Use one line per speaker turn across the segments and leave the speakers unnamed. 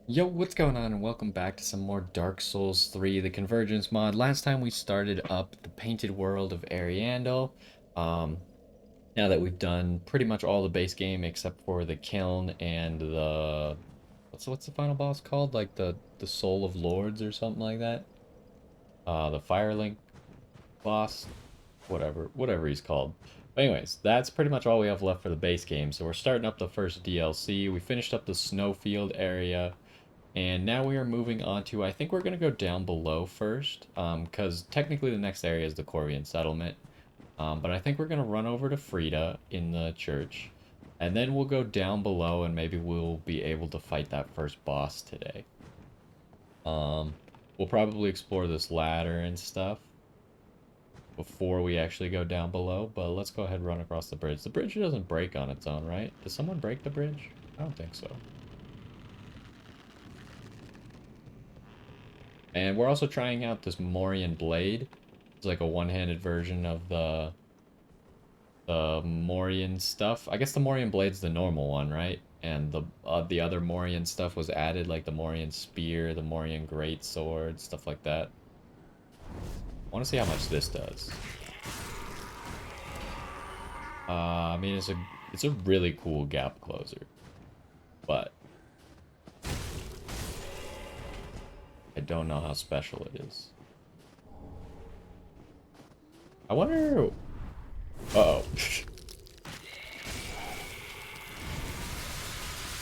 Yo, what's going on and welcome back to some more Dark Souls 3, the Convergence mod. Last time we started up the painted world of Ariandel. Um, Now that we've done pretty much all the base game except for the kiln and the what's the final boss called? Like the Soul of Lords or something like that. The Firelink boss, whatever he's called. But anyways, that's pretty much all we have left for the base game. So we're starting up the first DLC. We finished up the Snowfield area. And now we are moving on to, I think we're going to go down below first, because technically the next area is the Corvian settlement. But I think we're going to run over to Frida in the church, and then we'll go down below and maybe we'll be able to fight that first boss today. Um, we'll probably explore this ladder and stuff before we actually go down below, but let's go ahead and run across the bridge. The bridge doesn't break on its own, right? Does someone break the bridge? I don't think so. And we're also trying out this Morian blade. It's like a one-handed version of the Morian stuff. I guess the Morian blade's the normal one, right? And the other Morian stuff was added, like the Morian spear, the Morian great sword, stuff like that. I want to see how much this does. I mean, it's a really cool gap closer, but I don't know how special it is. I wonder. Uh oh.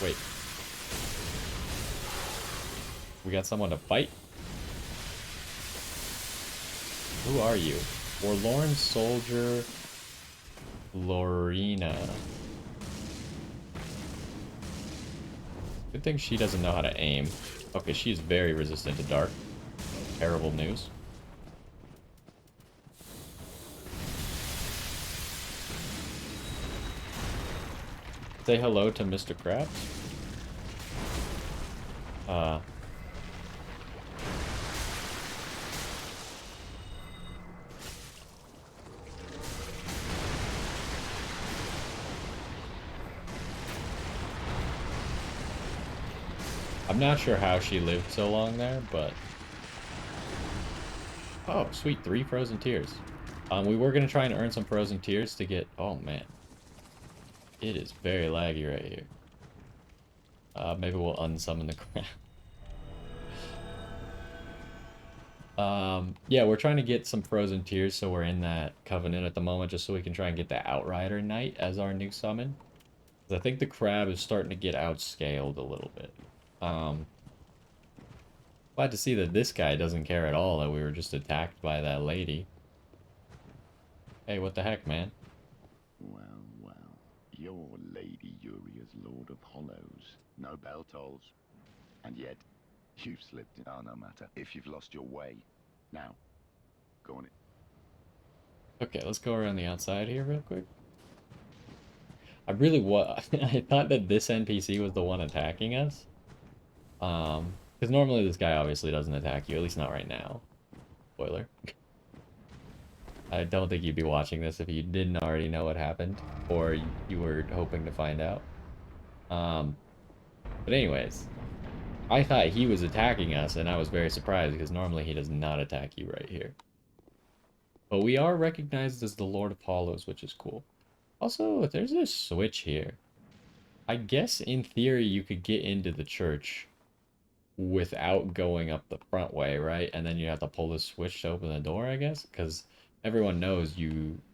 Wait. We got someone to fight? Who are you? Forlorn Soldier Lorena. Good thing she doesn't know how to aim. Okay, she is very resistant to dark. Terrible news. Say hello to Mr. Krabs. Uh, I'm not sure how she lived so long there, but... Oh, sweet, 3 frozen tears. We were gonna try and earn some frozen tears to get... Oh, man. It is very laggy right here. Maybe we'll unsummon the crab. Yeah, we're trying to get some frozen tears, so we're in that covenant at the moment, just so we can try and get the Outrider Knight as our new summon. 'Cause I think the crab is starting to get outscaled a little bit. Um, Glad to see that this guy doesn't care at all that we were just attacked by that lady. Hey, what the heck, man?
Well, well, you're Lady Uria's Lord of Hollows. No bell tolls. And yet, you've slipped in. Oh, no matter. If you've lost your way. Now, go on it.
Okay, let's go around the outside here real quick. I really was... I thought that this NPC was the one attacking us. Because normally this guy obviously doesn't attack you, at least not right now. Spoiler. I don't think you'd be watching this if you didn't already know what happened, or you were hoping to find out. Um, but anyways, I thought he was attacking us, and I was very surprised because normally he does not attack you right here. But we are recognized as the Lord of Hollows, which is cool. Also, there's a switch here. I guess in theory you could get into the church without going up the front way, right? And then you have to pull the switch to open the door, I guess, because everyone knows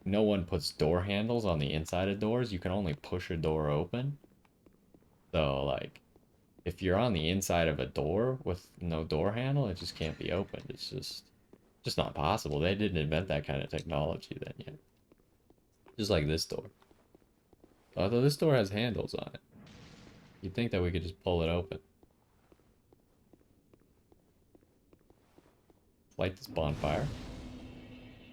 no one puts door handles on the inside of doors. You can only push a door open. So, like, if you're on the inside of a door with no door handle, it just can't be opened. It's just not possible. They didn't invent that kind of technology then yet. Just like this door. Although this door has handles on it. You'd think that we could just pull it open. Light this bonfire.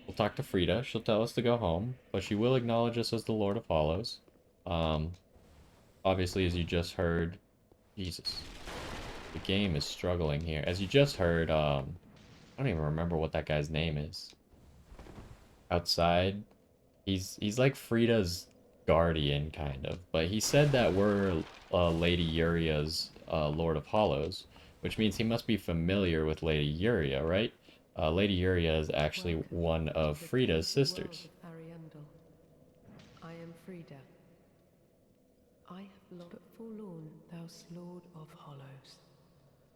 We'll talk to Frida. She'll tell us to go home, but she will acknowledge us as the Lord of Hollows. Um, Obviously, as you just heard, Jesus, the game is struggling here. As you just heard, I don't even remember what that guy's name is. Outside, he's like Frida's. guardian, kind of. But he said that we're Lady Uria's Lord of Hollows, which means he must be familiar with Lady Uria, right? Lady Uria is actually
Welcome
one
to
of
the
Frida's
crazy world
sisters.
of Ariandel. I am Frida. I have but forlorn, thou Lord of Hollows.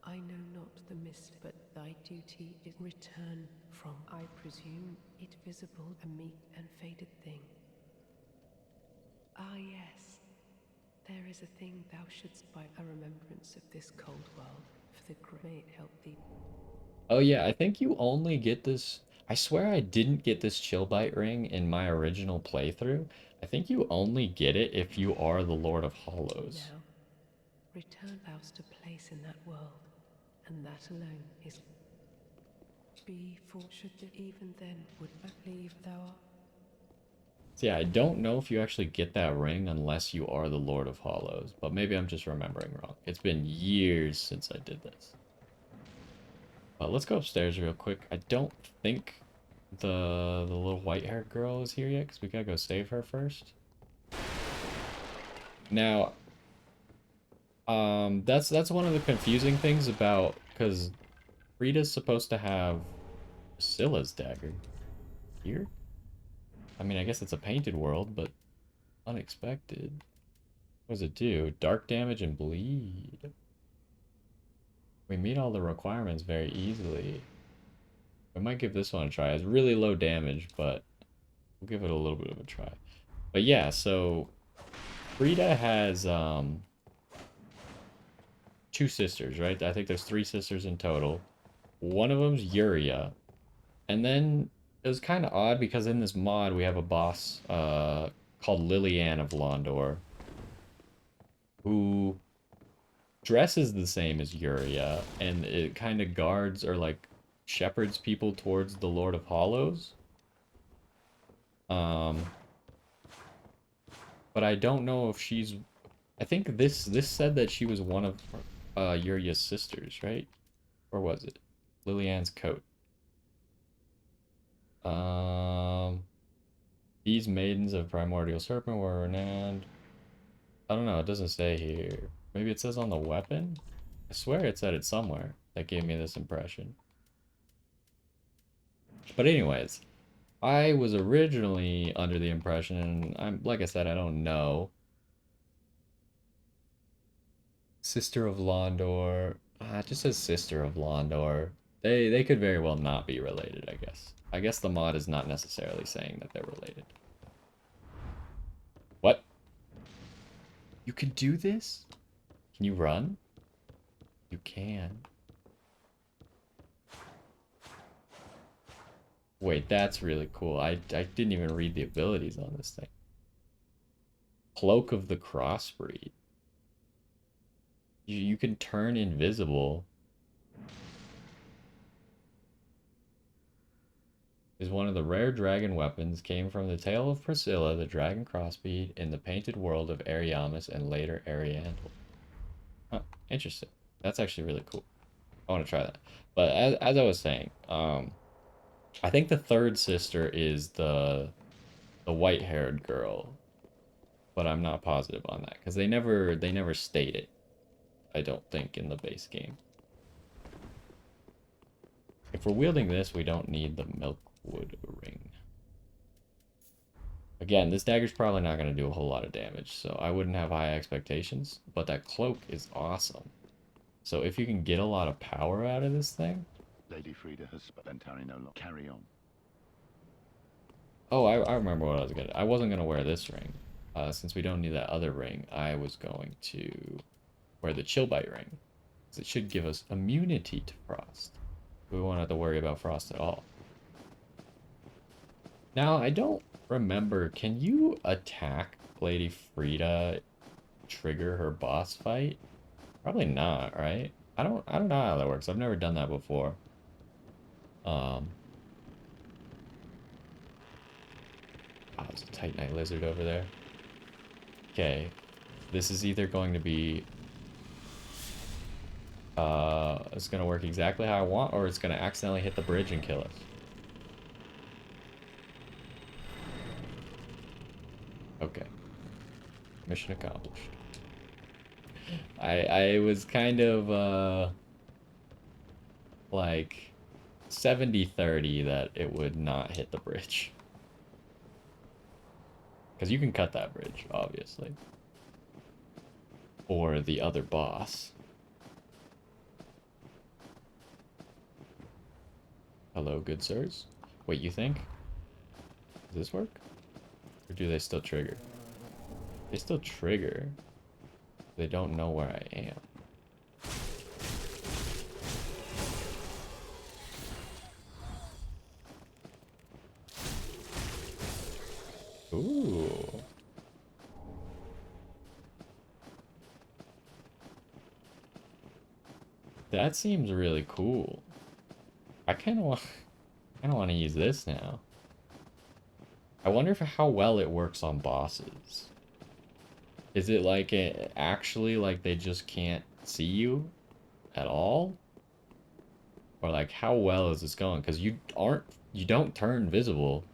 I know not the mist, but thy duty is return from, I presume, it visible, a meek and faded thing. Ah, yes. There is a thing thou shouldst by a remembrance of this cold world, for the may it help thee.
Oh yeah, I think you only get this. I swear I didn't get this chill bite ring in my original playthrough. I think you only get it if you are the Lord of Hollows.
Now, return thou to place in that world, and that alone is be for should it even then would I leave thou.
So yeah, I don't know if you actually get that ring unless you are the Lord of Hollows, but maybe I'm just remembering wrong. It's been years since I did this. But let's go upstairs real quick. I don't think the little white-haired girl is here yet, because we gotta go save her first. Now, that's one of the confusing things about, because Frida's supposed to have Scylla's dagger here. I mean, I guess it's a painted world, but unexpected. What does it do? Dark damage and bleed. We meet all the requirements very easily. We might give this one a try. It's really low damage, but we'll give it a little bit of a try. But yeah, so Frida has two sisters, right? I think there's three sisters in total. One of them's Yuria. And then it was kind of odd because in this mod we have a boss called Lillian of Londor who dresses the same as Yuria, and it kind of guards or like shepherds people towards the Lord of Hollows. Um, but I don't know if she's. I think this said that she was one of Yuria's sisters, right? Or was it Lillian's coat? Um, these maidens of primordial serpent were renowned. I don't know. It doesn't say here. Maybe it says on the weapon. I swear it said it somewhere. That gave me this impression. But anyways, I was originally under the impression, and I'm like I said, I don't know. Sister of Londor. It just says Sister of Londor. They could very well not be related, I guess. I guess the mod is not necessarily saying that they're related. What? You can do this? Can you run? You can. Wait, that's really cool. I didn't even read the abilities on this thing. Cloak of the Crossbreed. You can turn invisible. Is one of the rare dragon weapons, came from the tale of Priscilla, the dragon crossbreed, in the painted world of Ariamis and later Ariandel. Huh, interesting. That's actually really cool. I want to try that. But as I was saying, I think the third sister is the white-haired girl, but I'm not positive on that because they never state it. I don't think in the base game. If we're wielding this, we don't need the Milkwood ring. Again, this dagger's probably not going to do a whole lot of damage, so I wouldn't have high expectations, but that cloak is awesome. So if you can get a lot of power out of this thing...
Lady Frida has spent no longer. Carry on.
Oh, I remember what I was gonna... I wasn't going to wear this ring. Since we don't need that other ring, I was going to wear the chill bite ring. Because it should give us immunity to frost. We won't have to worry about frost at all. Now, I don't remember, can you attack Lady Frida, trigger her boss fight? Probably not, right? I don't know how that works. I've never done that before. Oh, there's a Titanite lizard over there. Okay. This is either going to be it's gonna work exactly how I want, or it's gonna accidentally hit the bridge and kill us. Okay. Mission accomplished. I was kind of like 70-30 that it would not hit the bridge. Because you can cut that bridge, obviously. Or the other boss. Hello, good sirs. Wait, you think? Does this work? Or do they still trigger? They still trigger. They don't know where I am. Ooh. That seems really cool. I kind of want to use this now. I wonder if how well it works on bosses. Is it like actually like they just can't see you at all? Or like how well is this going? Because you don't turn visible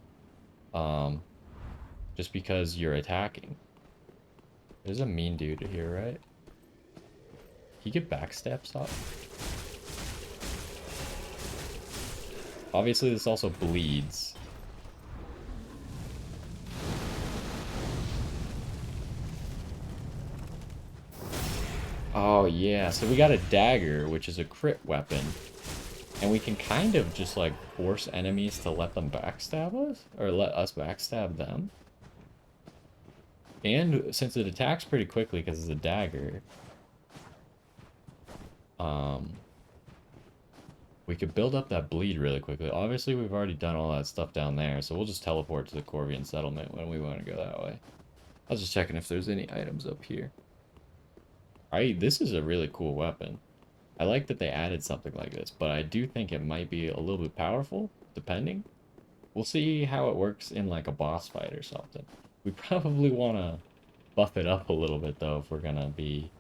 just because you're attacking. There's a mean dude here, right? He get backsteps up. Obviously this also bleeds. Oh yeah, so we got a dagger, which is a crit weapon. And we can kind of just like force enemies to let them backstab us, or let us backstab them. And since it attacks pretty quickly because it's a dagger, we could build up that bleed really quickly. Obviously, we've already done all that stuff down there, so we'll just teleport to the Corvian settlement when we want to go that way. I was just checking if there's any items up here. This is a really cool weapon. I like that they added something like this, but I do think it might be a little bit powerful, depending. We'll see how it works in like a boss fight or something. We probably want to buff it up a little bit though if we're going to be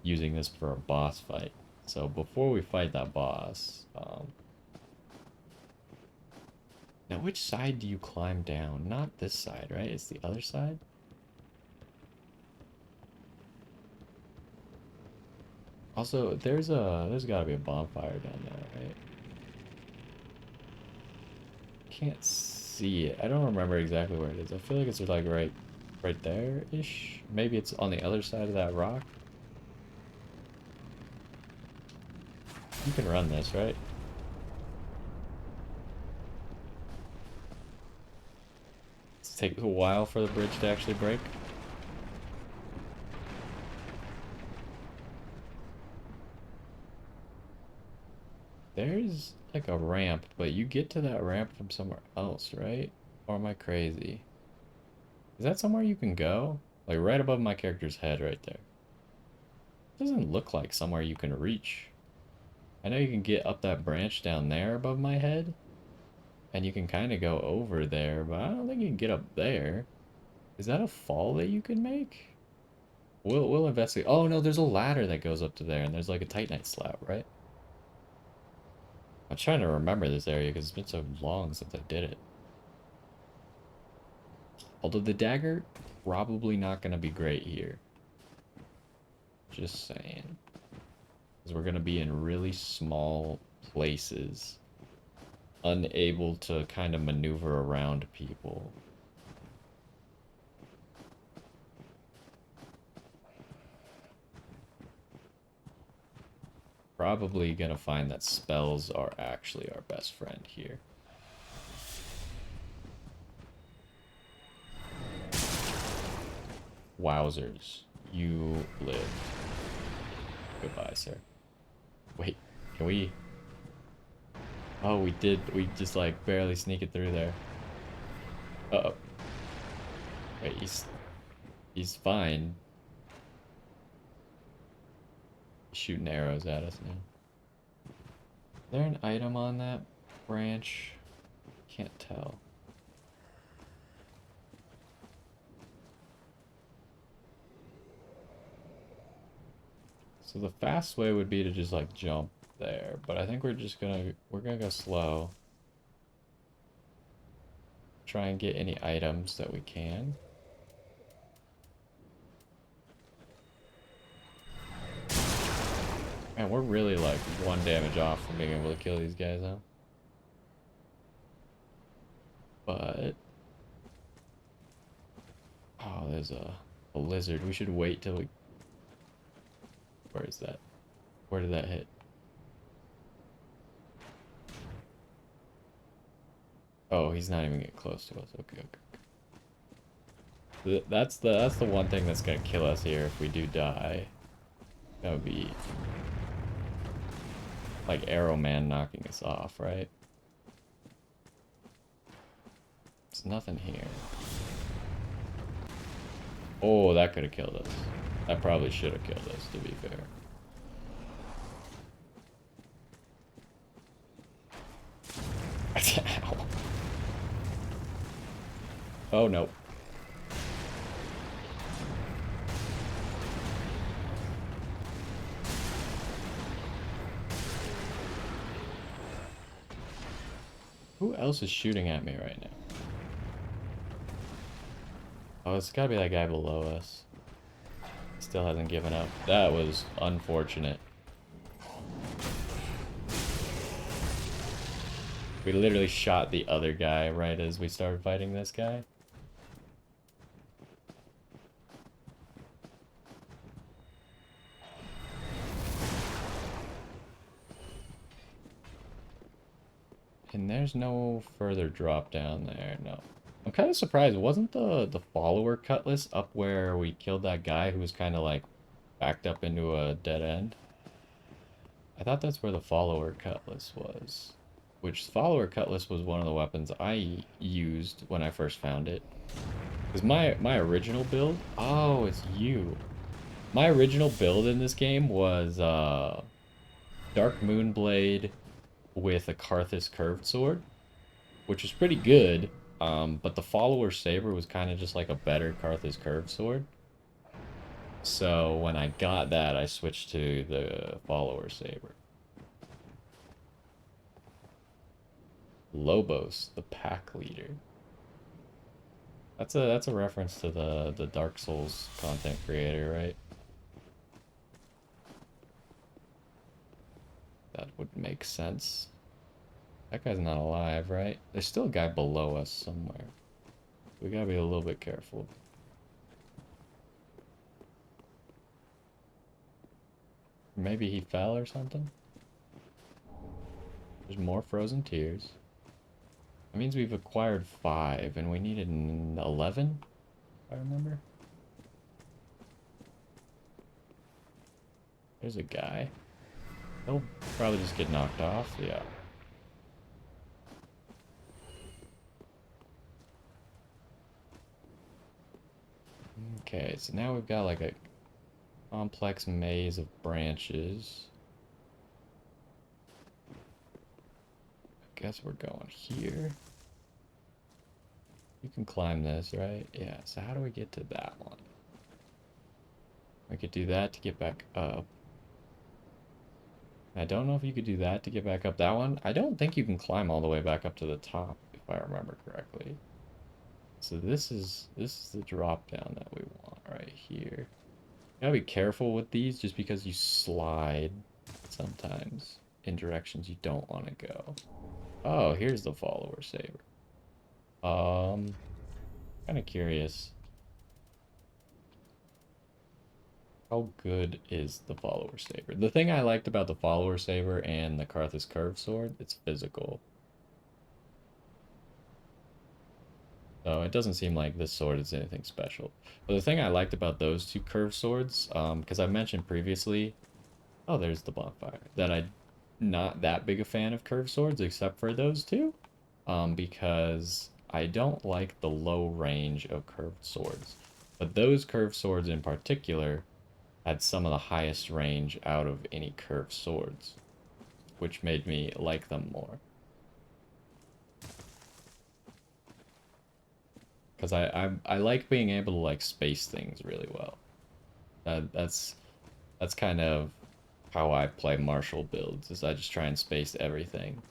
using this for a boss fight. So before we fight that boss, now which side do you climb down? Not this side, right? It's the other side? Also, there's gotta be a bonfire down there, right? Can't see it. I don't remember exactly where it is. I feel like it's like right there-ish. Maybe it's on the other side of that rock. You can run this, right? It's take a while for the bridge to actually break. There's like a ramp, but you get to that ramp from somewhere else, right? Or am I crazy? Is that somewhere you can go? Like right above my character's head right there. Doesn't look like somewhere you can reach. I know you can get up that branch down there above my head. And you can kind of go over there, but I don't think you can get up there. Is that a fall that you can make? We'll investigate. Oh no, there's a ladder that goes up to there, and there's like a Titanite slab, right? I'm trying to remember this area because it's been so long since I did it. Although the dagger, probably not going to be great here. Just saying. Because we're going to be in really small places. Unable to kind of maneuver around people. Probably going to find that spells are actually our best friend here. Wowzers. You live. Goodbye, sir. Wait, can we... Oh, we did. We just, like, barely sneak it through there. Uh-oh. Wait, he's fine. He's shooting arrows at us now. Is there an item on that branch? Can't tell. So the fast way would be to just like jump there, but I think we're gonna go slow. Try and get any items that we can. Man, we're really like 1 damage off from being able to kill these guys, huh? But oh, there's a lizard. We should wait till we. Where is that? Where did that hit? Oh, he's not even getting close to us. Okay, okay. That's the one thing that's gonna kill us here if we do die. That would be like Arrow Man knocking us off, right? There's nothing here. Oh, that could have killed us. That probably should have killed us, to be fair. Ow. Oh, no. Who else is shooting at me right now? Oh, it's gotta be that guy below us. Still hasn't given up. That was unfortunate. We literally shot the other guy right as we started fighting this guy. And there's no further drop down there, no. I'm kind of surprised. Wasn't the follower cutlass up where we killed that guy who was kind of like backed up into a dead end? I thought that's where the follower cutlass was. Which follower cutlass was one of the weapons I used when I first found it. Because my original build... Oh, it's you. My original build in this game was Dark Moonblade with a Karthus curved sword, which was pretty good. But the follower saber was kind of just like a better Karthus curved sword. So when I got that, I switched to the follower saber. Lobos, the pack leader. That's a reference to the Dark Souls content creator, right? That would make sense. That guy's not alive, right? There's still a guy below us somewhere. We gotta be a little bit careful. Maybe he fell or something? There's more frozen tears. That means we've acquired 5, and we needed 11, if I remember. There's a guy. He'll probably just get knocked off, yeah. Okay, so now we've got like a complex maze of branches. I guess we're going here. You can climb this, right? Yeah, so how do we get to that one? We could do that to get back up. I don't know if you could do that to get back up that one. I don't think you can climb all the way back up to the top, if I remember correctly. So this is the drop down that we want right here. You gotta be careful with these just because you slide sometimes in directions you don't want to go. Oh, here's the follower saber. Kind of curious. How good is the follower saber? The thing I liked about the follower saber and the Karthus curved sword, it's physical. So it doesn't seem like this sword is anything special. But the thing I liked about those two curved swords, because I mentioned previously, oh, there's the bonfire, that I'm not that big a fan of curved swords except for those two, because I don't like the low range of curved swords. But those curved swords in particular had some of the highest range out of any curved swords, which made me like them more. Because I like being able to like space things really well. That's kind of how I play martial builds, is I just try and space everything.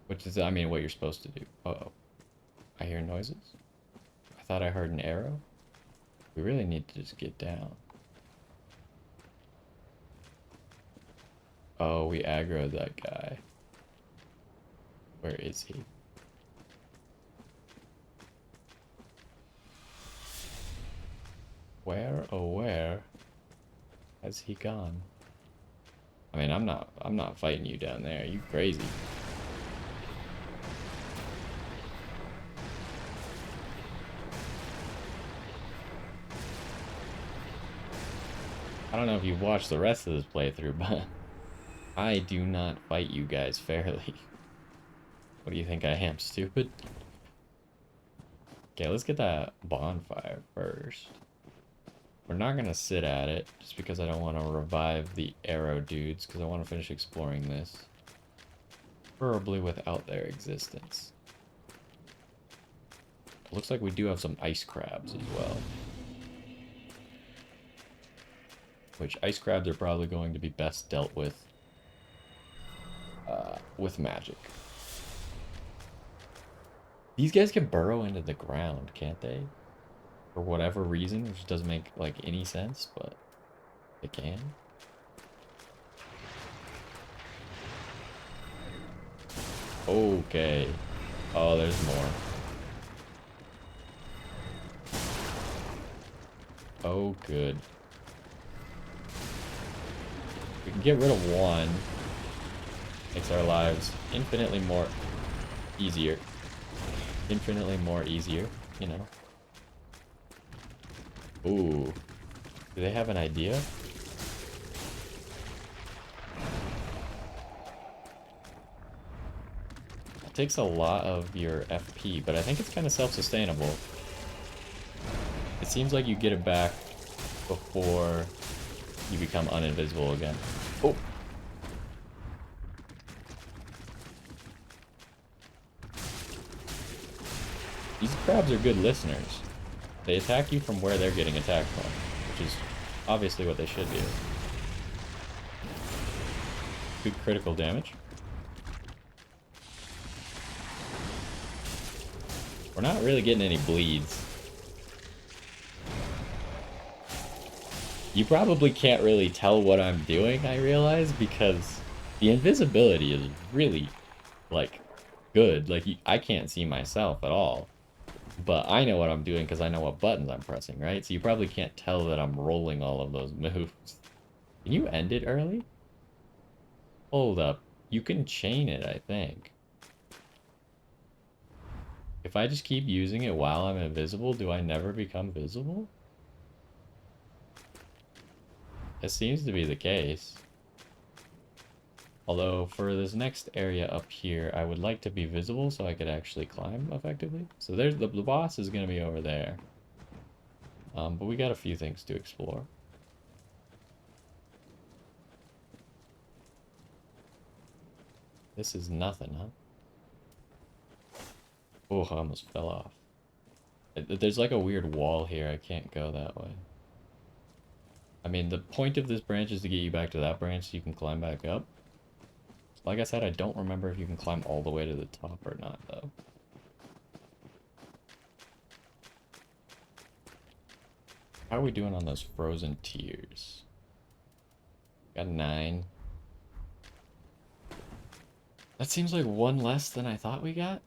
Which is, I mean, what you're supposed to do. Uh-oh. I hear noises. I thought I heard an arrow. We really need to just get down. Oh, we aggroed that guy. Where is he? Where, oh where has he gone? I mean, I'm not fighting you down there. You crazy. I don't know if you've watched the rest of this playthrough, but I do not fight you guys fairly. What do you think I am, stupid? Okay, let's get that bonfire first. We're not gonna sit at it, just because I don't want to revive the arrow dudes, because I want to finish exploring this. Preferably without their existence. Looks like we do have some ice crabs as well. Which ice crabs are probably going to be best dealt with magic. These guys can burrow into the ground, can't they? For whatever reason, which doesn't make like any sense, but they can. Okay. Oh, there's more. Oh, good. We can get rid of one. Makes our lives infinitely more easier. Infinitely more easier, you know. Ooh. Do they have an idea? It takes a lot of your FP, but I think it's kind of self-sustainable. It seems like you get it back before you become uninvisible again. Oh! These crabs are good listeners. They attack you from where they're getting attacked from, which is obviously what they should do. Good critical damage. We're not really getting any bleeds. You probably can't really tell what I'm doing, I realize, because the invisibility is really, like, good. Like, I can't see myself at all. But I know what I'm doing because I know what buttons I'm pressing, right? So you probably can't tell that I'm rolling all of those moves. Can you end it early? Hold up. You can chain it, I think. If I just keep using it while I'm invisible, do I never become visible? It seems to be the case. Although, for this next area up here, I would like to be visible so I could actually climb effectively. So there's the boss is going to be over there. But we got a few things to explore. This is nothing, huh? Oh, I almost fell off. There's like a weird wall here. I can't go that way. I mean, the point of this branch is to get you back to that branch so you can climb back up. Like I said, I don't remember if you can climb all the way to the top or not, though. How are we doing on those frozen tears? Got 9. That seems like one less than I thought we got.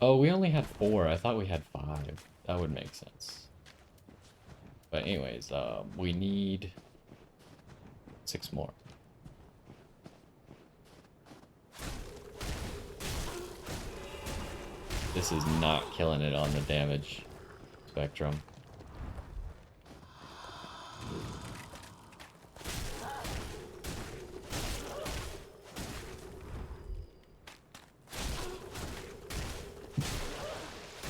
Oh, we only had 4. I thought we had 5. That would make sense. But anyways, we need 6 more. This is not killing it on the damage spectrum.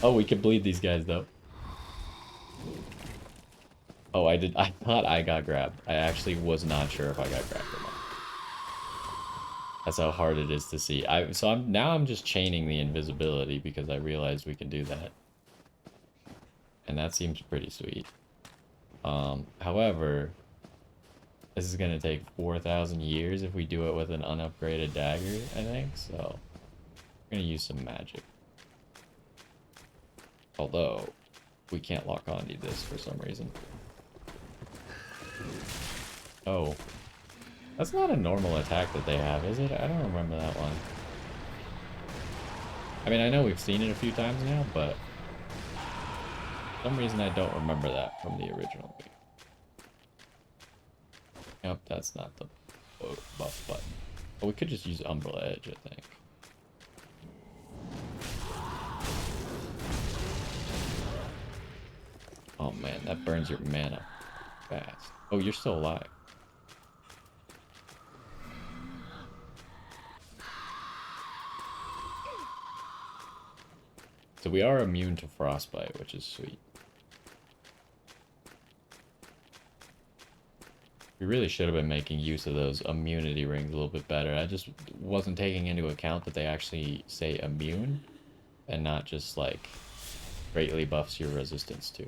Oh, we could bleed these guys, though. Oh, I thought I got grabbed. I actually was not sure if I got grabbed or not. That's how hard it is to see. Now I'm just chaining the invisibility because I realized we can do that. And that seems pretty sweet. However, this is going to take 4,000 years if we do it with an unupgraded dagger, I think. So, we're going to use some magic. Although, we can't lock onto this for some reason. Oh. That's not a normal attack that they have, is it? I don't remember that one. I mean, I know we've seen it a few times now, but for some reason I don't remember that from the original game. Yep, that's not the buff button. But we could just use Umbrella Edge, I think. Oh man, that burns your mana fast. Oh, you're still alive. So we are immune to frostbite, which is sweet. We really should have been making use of those immunity rings a little bit better. I just wasn't taking into account that they actually say immune and not just like greatly buffs your resistance to.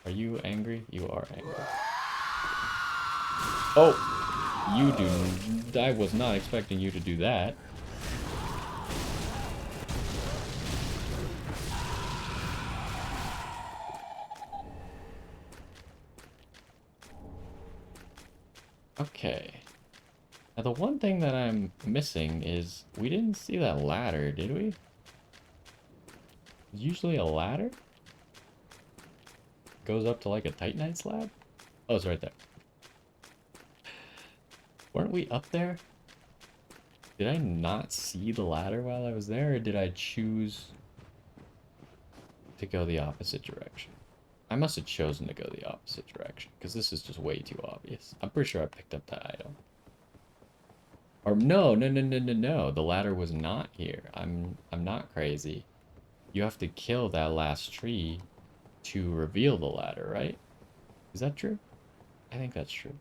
Are you angry? You are angry. Oh! You do... I was not expecting you to do that. Okay. Now the one thing that I'm missing is we didn't see that ladder, did we? Usually a ladder? Goes up to like a Titanite slab? Oh, it's right there. Weren't we up there? Did I not see the ladder while I was there, or did I choose to go the opposite direction? I must have chosen to go the opposite direction, because this is just way too obvious. I'm pretty sure I picked up that item. Or no, no. The ladder was not here. I'm not crazy. You have to kill that last tree to reveal the ladder, right? Is that true? I think that's true.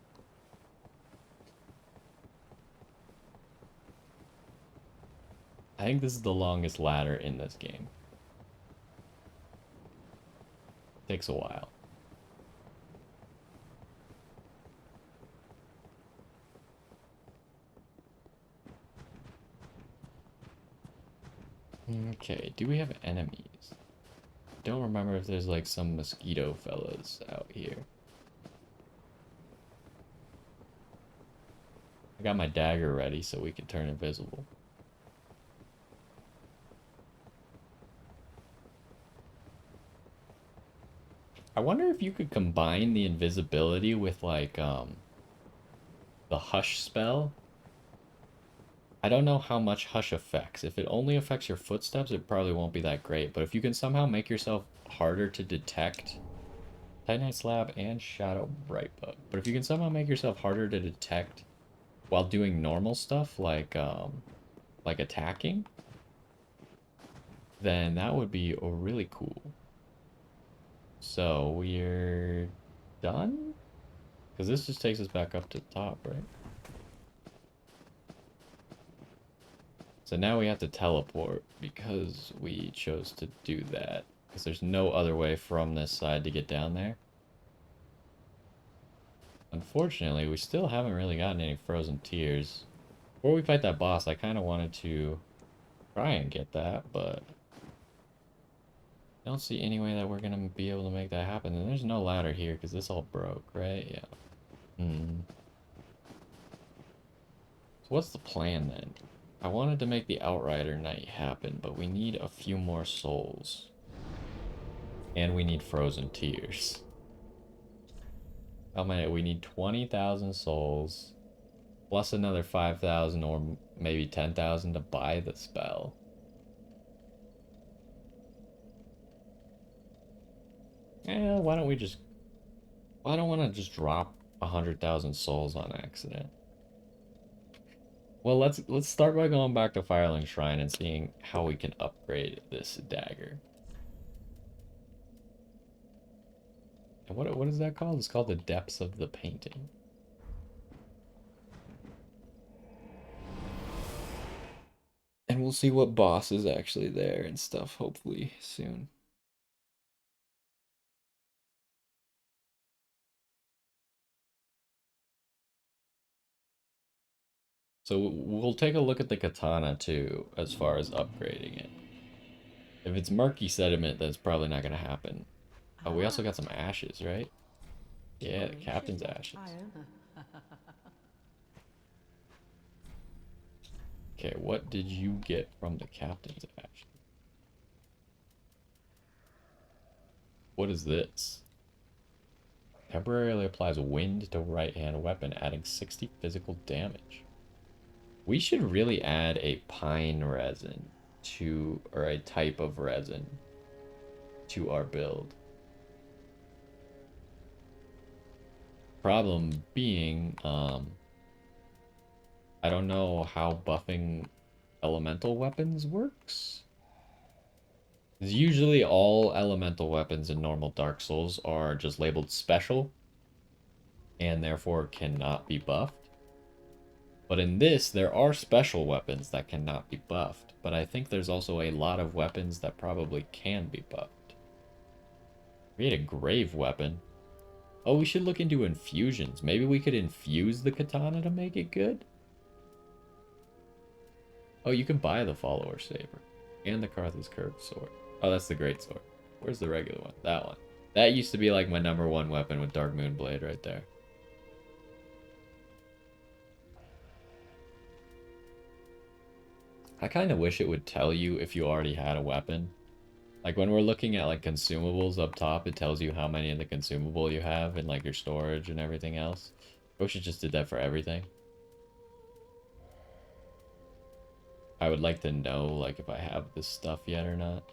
I think this is the longest ladder in this game. Takes a while. Okay, do we have enemies? Don't remember if there's like some mosquito fellas out here. I got my dagger ready so we can turn invisible. I wonder if you could combine the invisibility with like the hush spell. I don't know how much hush affects. If it only affects your footsteps, it probably won't be that great. But if you can somehow make yourself harder to detect, Titanite Slab and Shadow Brightbug. But if you can somehow make yourself harder to detect while doing normal stuff like attacking, then that would be really cool. So we're done? Because this just takes us back up to the top, right? So now we have to teleport because we chose to do that. Because there's no other way from this side to get down there. Unfortunately, we still haven't really gotten any frozen tears. Before we fight that boss, I kind of wanted to try and get that, but I don't see any way that we're going to be able to make that happen. And there's no ladder here because this all broke, right? Yeah. So what's the plan then? I wanted to make the Outrider Knight happen, but we need a few more souls. And we need frozen tears. Oh man, we need 20,000 souls. Plus another 5,000 or maybe 10,000 to buy the spell. Yeah, why don't I just drop 100,000 souls on accident? Well, let's start by going back to Firelink Shrine and seeing how we can upgrade this dagger. And what is that called? It's called the Depths of the Painting. And we'll see what boss is actually there and stuff, hopefully soon. So we'll take a look at the katana too, as far as upgrading it. If it's murky sediment, that's probably not going to happen. Oh, we also got some ashes, right? Yeah, the
Gracious
captain's
that
ashes.
I own her.
Okay, what did you get from the captain's ashes? What is this? Temporarily applies wind to right hand weapon, adding 60 physical damage. We should really add a pine resin to, or a type of resin to our build. Problem being, I don't know how buffing elemental weapons works. Usually all elemental weapons in normal Dark Souls are just labeled special and therefore cannot be buffed. But in this, there are special weapons that cannot be buffed. But I think there's also a lot of weapons that probably can be buffed. Create a grave weapon. Oh, we should look into infusions. Maybe we could infuse the katana to make it good? Oh, you can buy the follower saber. And the Karthus curved sword. Oh, that's the great sword. Where's the regular one? That one. That used to be like my #1 weapon with Dark Moon Blade right there. I kind of wish it would tell you if you already had a weapon. Like when we're looking at like consumables up top, it tells you how many in the consumable you have and like your storage and everything else. I wish it just did that for everything. I would like to know like if I have this stuff yet or not.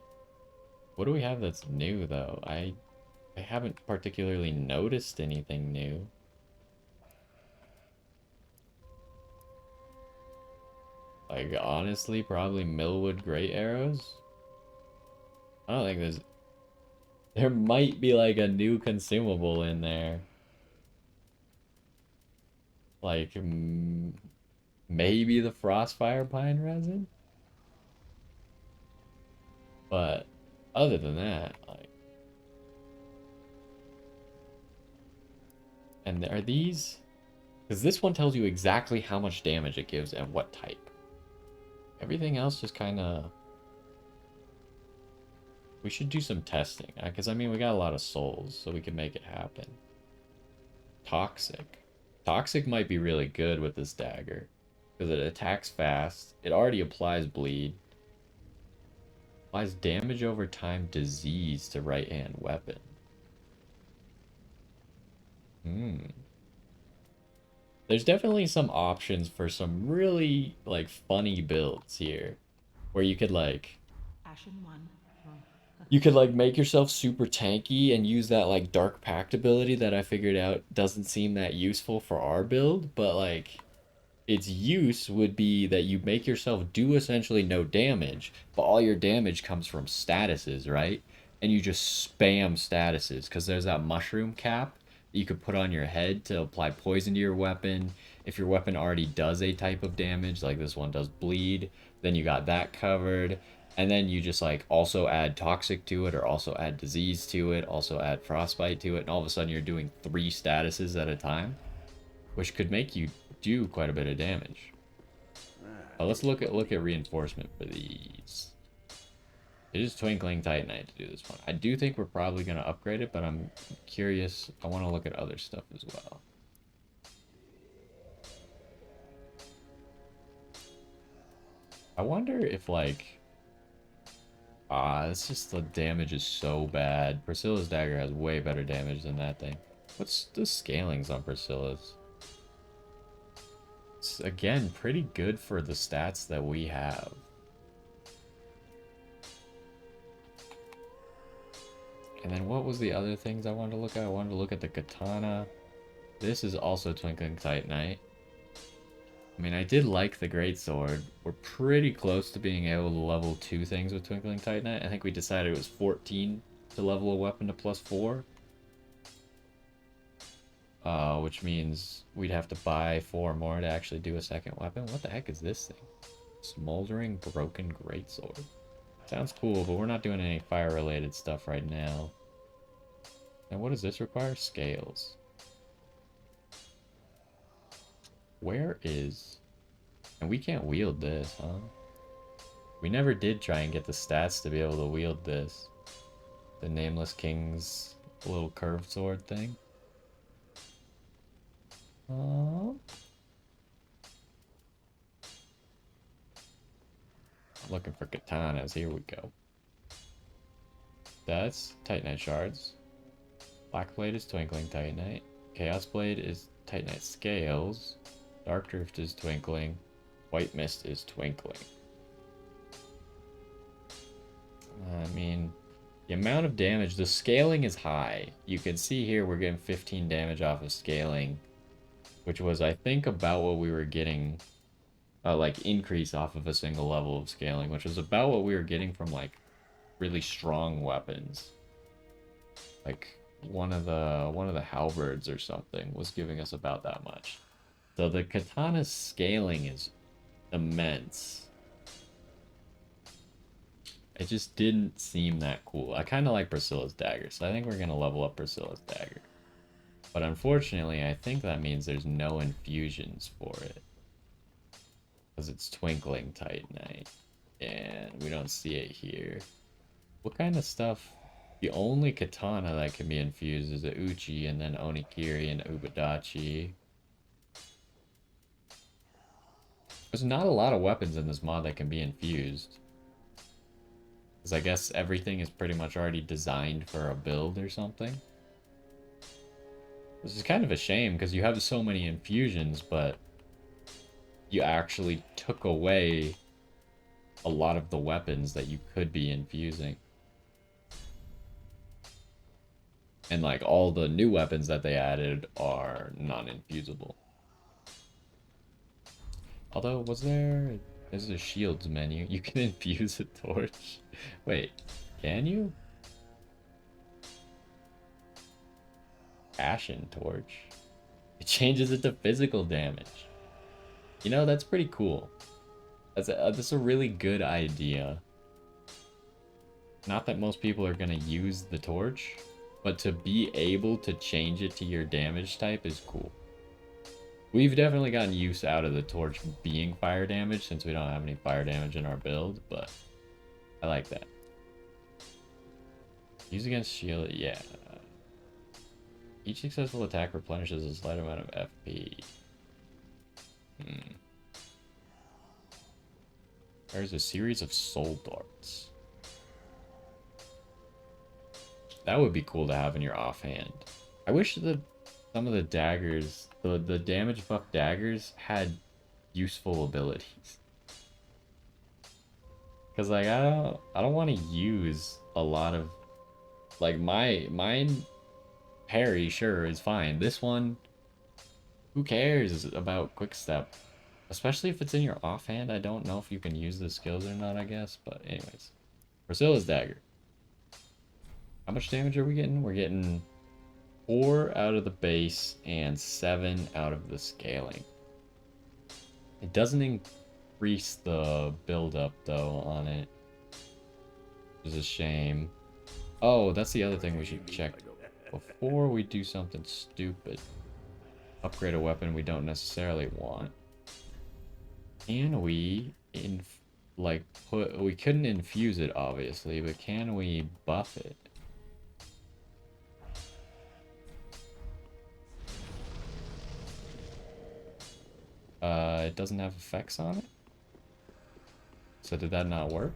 What do we have that's new though? I haven't particularly noticed anything new. Like honestly, probably Millwood Great Arrows. I don't think there might be like a new consumable in there. Like maybe the Frostfire Pine Resin? But other than that, like, and are these? Because this one tells you exactly how much damage it gives and what type. Everything else just kind of. We should do some testing. Because, I mean, we got a lot of souls, so we can make it happen. Toxic. Toxic might be really good with this dagger. Because it attacks fast. It already applies bleed. Applies damage over time, disease to right hand weapon. There's definitely some options for some really like funny builds here where you could like
Ashen one.
you could like make yourself super tanky and use that like dark pact ability that I figured out doesn't seem that useful for our build, but like its use would be that you make yourself do essentially no damage, but all your damage comes from statuses, right? And you just spam statuses because there's that mushroom cap that you could put on your head to apply poison to your weapon. If your weapon already does a type of damage, like this one does bleed, then you got that covered. And then you just like also add toxic to it or also add disease to it, also add frostbite to it, and all of a sudden you're doing 3 statuses at a time, which could make you do quite a bit of damage. Let's look at reinforcement for these. It is Twinkling Titanite to do this one. I do think we're probably going to upgrade it, but I'm curious. I want to look at other stuff as well. I wonder if like it's just the damage is so bad. Priscilla's dagger has way better damage than that thing. What's the scalings on Priscilla's? It's, again, pretty good for the stats that we have. And then what was the other things I wanted to look at? I wanted to look at the katana. This is also Twinkling Titanite. I mean, I did like the greatsword. We're pretty close to being able to level 2 things with Twinkling Titanite. I think we decided it was 14 to level a weapon to +4. Which means we'd have to buy 4 more to actually do a second weapon. What the heck is this thing? Smoldering Broken Greatsword. Sounds cool, but we're not doing any fire-related stuff right now. And what does this require? Scales. Where is... And we can't wield this, huh? We never did try and get the stats to be able to wield this. The Nameless King's little curved sword thing. I'm looking for katanas. Here we go. That's Titanite shards. Black Blade is Twinkling Titanite. Chaos Blade is Titanite Scales. Dark Drift is Twinkling. White Mist is Twinkling. I mean, the amount of damage, the scaling is high. You can see here we're getting 15 damage off of scaling, which was, I think, about what we were getting, like, increase off of a single level of scaling, which was about what we were getting from, like, really strong weapons. Like, one of the halberds or something was giving us about that much. So the katana's scaling is immense. It just didn't seem that cool. I kind of like Priscilla's dagger, so I think we're going to level up Priscilla's dagger. But unfortunately, I think that means there's no infusions for it. Because it's Twinkling Titanite. And we don't see it here. What kind of stuff? The only katana that can be infused is the Uchi, and then Onikiri and Ubadachi. There's not a lot of weapons in this mod that can be infused. Because I guess everything is pretty much already designed for a build or something. This is kind of a shame, because you have so many infusions, but you actually took away a lot of the weapons that you could be infusing. And like all the new weapons that they added are non-infusable. Although, there's a shields menu. You can infuse a torch. Wait, can you? Ashen torch. It changes it to physical damage. You know, that's pretty cool. That's a really good idea. Not that most people are gonna use the torch, but to be able to change it to your damage type is cool. We've definitely gotten use out of the torch being fire damage since we don't have any fire damage in our build, but I like that. Use against shield, yeah. Each successful attack replenishes a slight amount of FP. There's a series of soul darts. That would be cool to have in your offhand. I wish that some of the daggers, the damage buff daggers, had useful abilities. Cause like I don't want to use a lot of, like mine parry sure is fine. This one, who cares about quick step? Especially if it's in your offhand. I don't know if you can use the skills or not, I guess. But anyways. Priscilla's dagger. How much damage are we getting? We're getting 4 out of the base and 7 out of the scaling. It doesn't increase the build-up, though, on it. Which is a shame. Oh, that's the other thing we should check before we do something stupid. Upgrade a weapon we don't necessarily want. Can we we couldn't infuse it obviously, but can we buff it? It doesn't have effects on it. So did that not work?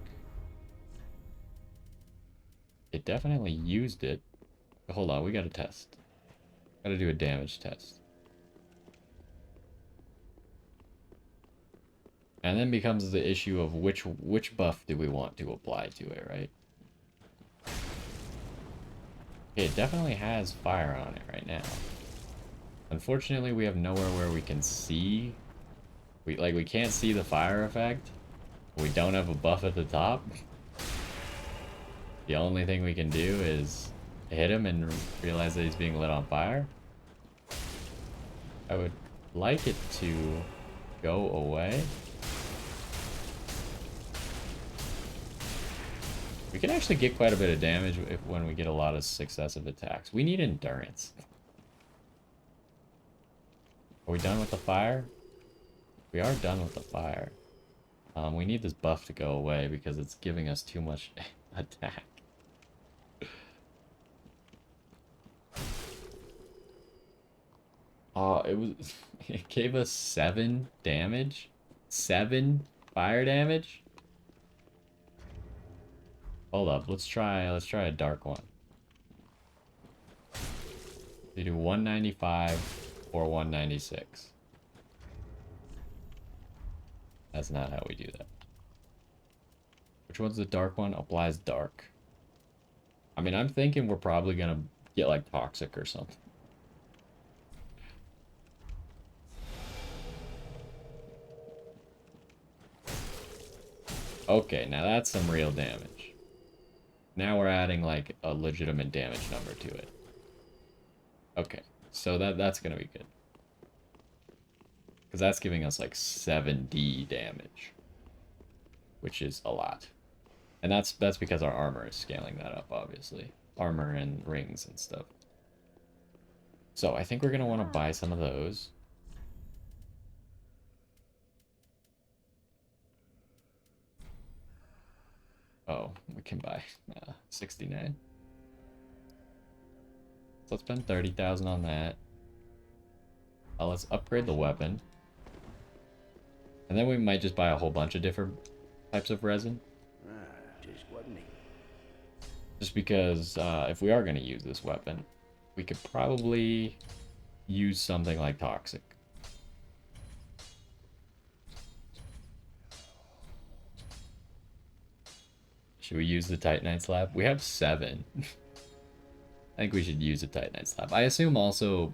It definitely used it. But hold on, we gotta test. Gotta do a damage test. And then becomes the issue of which buff do we want to apply to it, right? Okay, it definitely has fire on it right now. Unfortunately, we have nowhere where we can see. We can't see the fire effect. We don't have a buff at the top. The only thing we can do is hit him and realize that he's being lit on fire. I would like it to go away. We can actually get quite a bit of damage when we get a lot of successive attacks. We need endurance. Are we done with the fire? We are done with the fire. We need this buff to go away because it's giving us too much attack. It was it gave us 7 damage. 7 fire damage? Hold up, let's try a dark one. They do 195 or 196. That's not how we do that. Which one's the dark one? Applies dark. I mean, I'm thinking we're probably gonna get like toxic or something. Okay, now that's some real damage. Now we're adding like a legitimate damage number to it. Okay, so that's gonna be good. Because that's giving us like 7D damage. Which is a lot. And that's because our armor is scaling that up, obviously. Armor and rings and stuff. So I think we're gonna want to buy some of those. Oh, we can buy 69. So let's spend 30,000 on that. Let's upgrade the weapon. And then we might just buy a whole bunch of different types of resin. Just because if we are going to use this weapon, we could probably use something like toxic. Should we use the Titanite slab? We have 7. I think we should use a Titanite slab. I assume also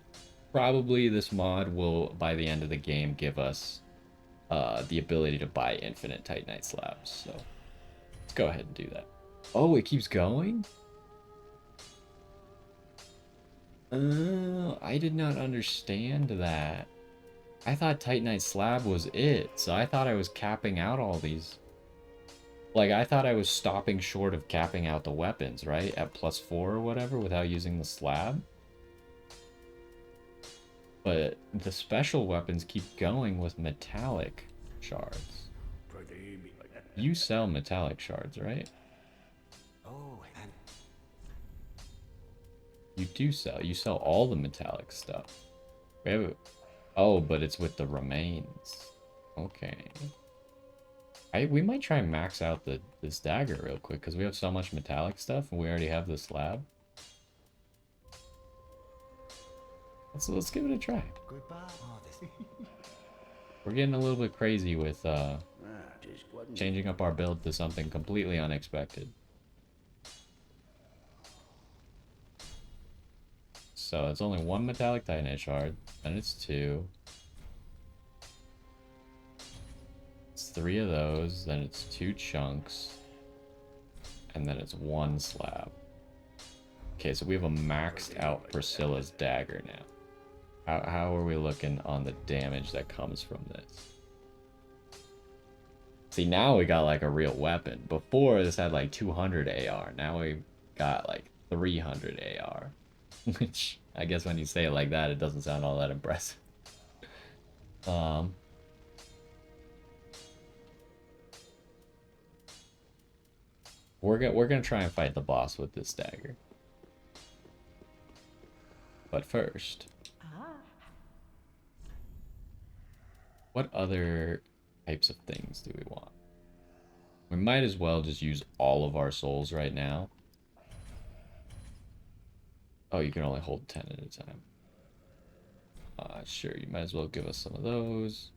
probably this mod will, by the end of the game, give us the ability to buy infinite Titanite slabs. So let's go ahead and do that. Oh, it keeps going? I did not understand that. I thought Titanite slab was it, so I thought I was capping out all these. Like, I thought I was stopping short of capping out the weapons, right? At +4 or whatever without using the slab. But the special weapons keep going with metallic shards. You sell metallic shards, right?
Oh, and
You do sell. You sell all the metallic stuff. We have oh, but it's with the remains. Okay. We might try and max out this dagger real quick because we have so much metallic stuff and we already have the slab. Let's give it a try.
goodbye. Oh, this.
We're getting a little bit crazy with changing up our build to something completely unexpected. So it's only 1 metallic titanite shard, then it's 2. It's 3 of those, then it's 2 chunks, and then it's 1 slab. Okay, so we have a maxed out Priscilla's dagger now. How are we looking on the damage that comes from this? See, now we got like a real weapon. Before this had like 200 AR. Now we got like 300 AR. Which, I guess when you say it like that, it doesn't sound all that impressive. We're gonna try and fight the boss with this dagger. But first, what other types of things do we want? We might as well just use all of our souls right now. Oh, you can only hold 10 at a time. Sure, you might as well give us some of those.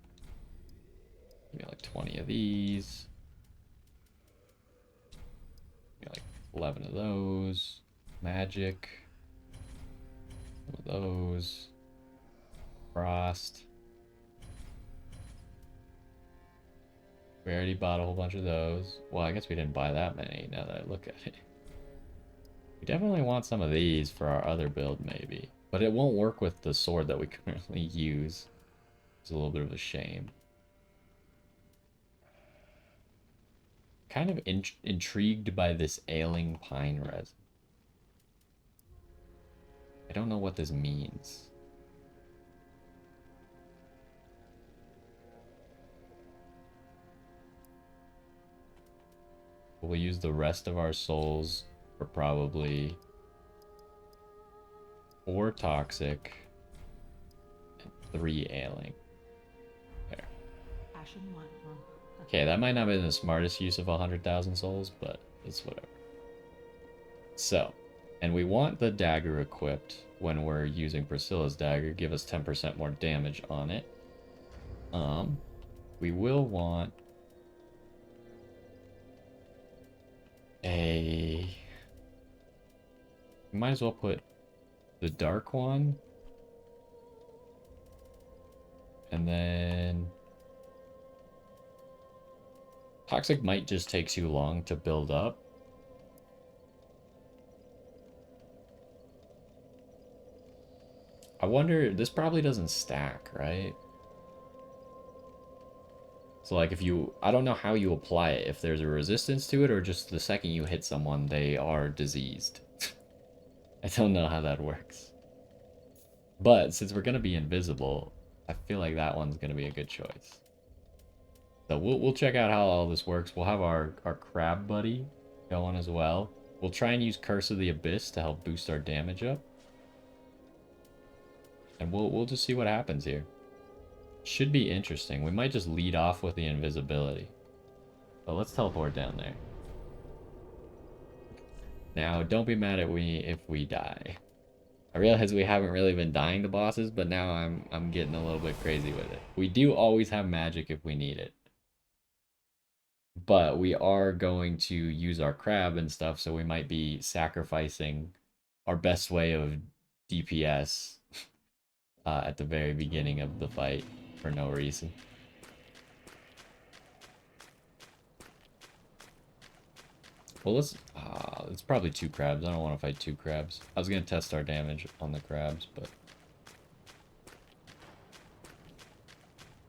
Give me like 20 of these. Give me like 11 of those. Magic. Some of those. Frost. We already bought a whole bunch of those. Well, I guess we didn't buy that many now that I look at it. We definitely want some of these for our other build, maybe. But it won't work with the sword that we currently use. It's a little bit of a shame. Kind of intrigued by this ailing pine resin. I don't know what this means. We'll use the rest of our souls for probably 4 toxic 3 ailing. There.
Passion one.
Okay, that might not have been the smartest use of 100,000 souls, but it's whatever. So, and we want the dagger equipped when we're using Priscilla's dagger. Give us 10% more damage on it. We will want a... We might as well put the dark one. And then... Toxic might just take too long to build up. I wonder, this probably doesn't stack, right? So like if you, I don't know how you apply it, if there's a resistance to it or just the second you hit someone, they are diseased. I don't know how that works. But since we're going to be invisible, I feel like that one's going to be a good choice. So we'll check out how all this works. We'll have our crab buddy going as well. We'll try and use Curse of the Abyss to help boost our damage up. And we'll just see what happens here. Should be interesting. We might just lead off with the invisibility. But let's teleport down there. Now, don't be mad at me if we die. I realize we haven't really been dying to bosses, but now I'm getting a little bit crazy with it. We do always have magic if we need it. But we are going to use our crab and stuff, so we might be sacrificing our best way of DPS at the very beginning of the fight for no reason. Well, it's probably 2 crabs. I don't want to fight 2 crabs. I was going to test our damage on the crabs, but...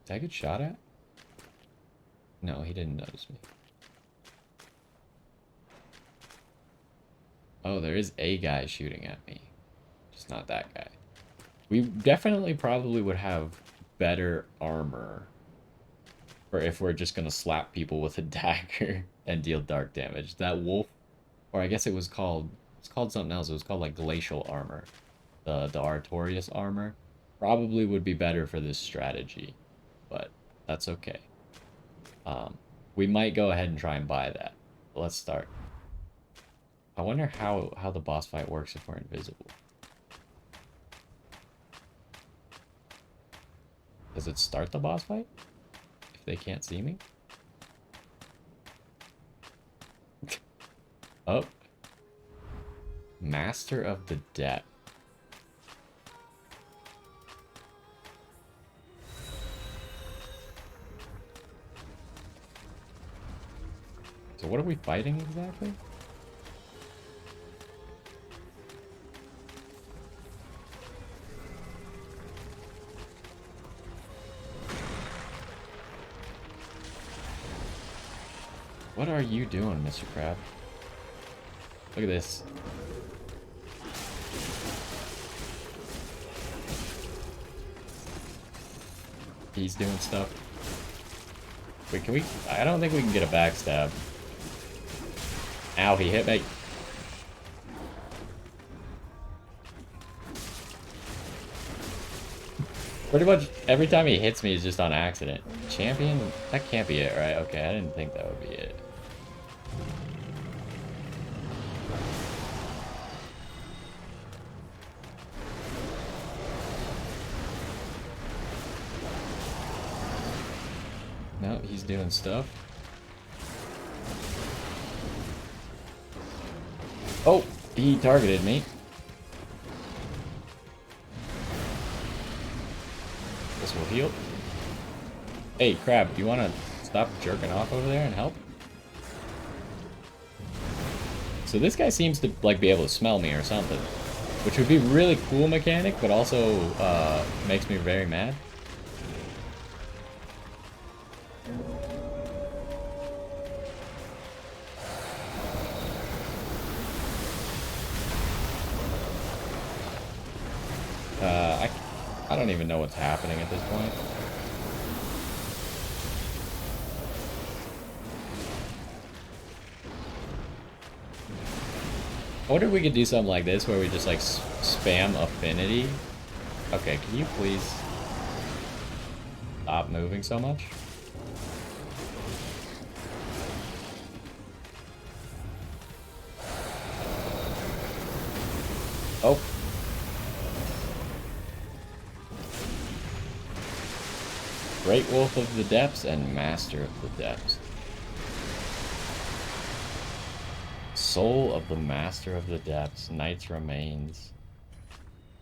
Did I get shot at? No, he didn't notice me. Oh, there is a guy shooting at me. Just not that guy. We definitely probably would have better armor. Or if we're just going to slap people with a dagger and deal dark damage. That wolf, or I guess it's called something else. It was called like glacial armor. The Artorias armor. Probably would be better for this strategy. But that's okay. We might go ahead and try and buy that. Let's start. I wonder how the boss fight works if we're invisible. Does it start the boss fight? If they can't see me? Oh. Master of the Depth. So what are we fighting exactly? What are you doing, Mr. Crab? Look at this. He's doing stuff. Wait, can we? I don't think we can get a backstab. Ow, he hit me. Pretty much every time he hits me is just on accident. Champion? That can't be it, right? Okay, I didn't think that would be it. No, he's doing stuff. Oh, he targeted me. This will heal. Hey, Crab, do you want to stop jerking off over there and help? So this guy seems to like be able to smell me or something, which would be really cool mechanic, but also makes me very mad. I don't even know what's happening at this point. I wonder if we could do something like this where we just like spam affinity. Okay, can you please stop moving so much. Oh. Great Wolf of the Depths and Master of the Depths. Soul of the Master of the Depths, Knight's Remains.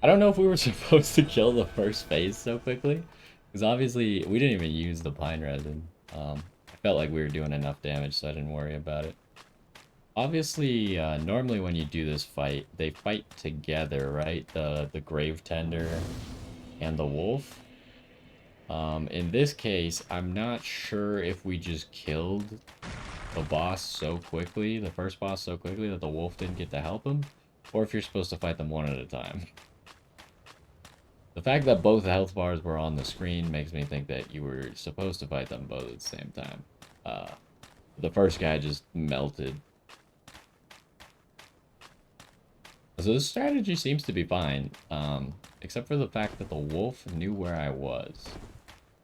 I don't know if we were supposed to kill the first phase so quickly, because obviously we didn't even use the pine resin. I felt like we were doing enough damage, so I didn't worry about it. Obviously, normally when you do this fight, they fight together, right? The Grave Tender and the Wolf. In this case, I'm not sure if we just killed the boss so quickly, the first boss so quickly that the wolf didn't get to help him, or if you're supposed to fight them one at a time. The fact that both health bars were on the screen makes me think that you were supposed to fight them both at the same time. The first guy just melted. So this strategy seems to be fine, except for the fact that the wolf knew where I was.